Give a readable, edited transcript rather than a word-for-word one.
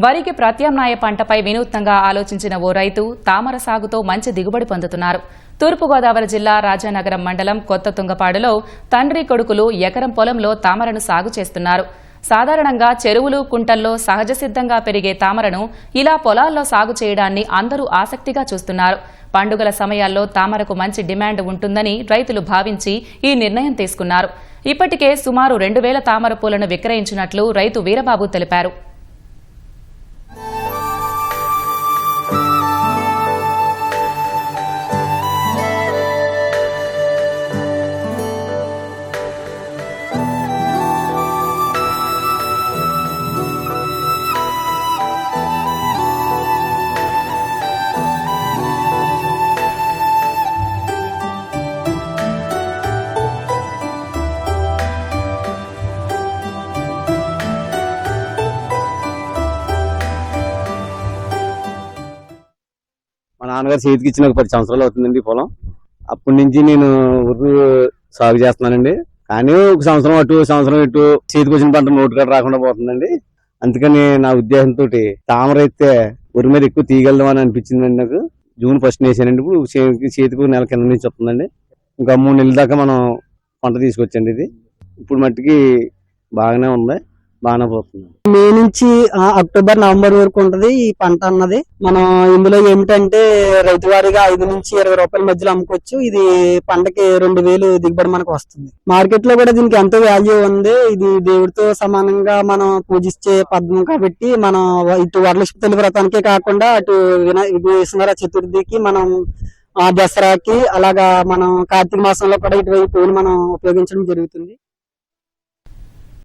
వరికి ప్రత్యామ్నాయ పంటపై వినూత్నంగా ఆలోచించిన ఓ రైతు తామర సాగుతో మంచి దిగుబడి పొందుతున్నారు. తూర్పుగోదావరి జిల్లా రాజానగరం మండలం కొత్త తుంగపాడులో తండ్రి కొడుకులు ఎకరం పొలంలో తామరను సాగు చేస్తున్నారు. సాధారణంగా చెరువులు, కుంటల్లో సహజసిద్ధంగా పెరిగే తామరను ఇలా పొలాల్లో సాగు చేయడాన్ని అందరూ ఆసక్తిగా చూస్తున్నారు. పండుగల సమయాల్లో తామరకు మంచి డిమాండ్ ఉంటుందని రైతులు భావించి ఈ నిర్ణయం తీసుకున్నారు. ఇప్పటికే సుమారు 2000 తామర పూలను విక్రయించినట్లు రైతు వీరబాబు తెలిపారు. మా నాన్నగారు చేతికి ఇచ్చిన 10 సంవత్సరాలు అవుతుందండి పొలం. అప్పటి నుంచి నేను ఊరు సాగు చేస్తున్నానండి. కానీ ఒక సంవత్సరం అటు సంవత్సరం ఇటు చేతికి వచ్చిన పంట నోటు కాడ రాకుండా పోతుందండి. అందుకని నా ఉద్దేశంతో తామర అయితే ఊరి మీద ఎక్కువ తీయగలదాం అని అనిపించిందండి నాకు. జూన్ 1 వేసానండి. ఇప్పుడు చేతికి నెల కింద నుంచి వస్తుందండి. ఇంకా 3 నెలల దాకా మనం పంట తీసుకొచ్చండి. ఇది ఇప్పుడు మట్టికి బాగానే ఉంది, బాగానే పోతుంది. మే నుంచి అక్టోబర్, నవంబర్ వరకు ఉంటది ఈ పంట అన్నది. మనం ఇందులో ఏమిటంటే రైతు వారీగా 5 నుంచి 20 రూపాయల మధ్యలో అమ్ముకోవచ్చు. ఇది పంటకి 2000 దిగుబడి మనకు వస్తుంది. మార్కెట్ లో కూడా దీనికి ఎంతో వాల్యూ ఉంది. ఇది దేవుడితో సమానంగా మనం పూజించే పద్మం కాబట్టి మనం ఇటు వరలక్ష్మి తల్లి వ్రతానికే కాకుండా అటు విఘ్నేశ్వర చతుర్థికి, మనం దసరాకి, అలాగా మనం కార్తీక మాసంలో కూడా ఇటువైపు పూలు మనం ఉపయోగించడం జరుగుతుంది.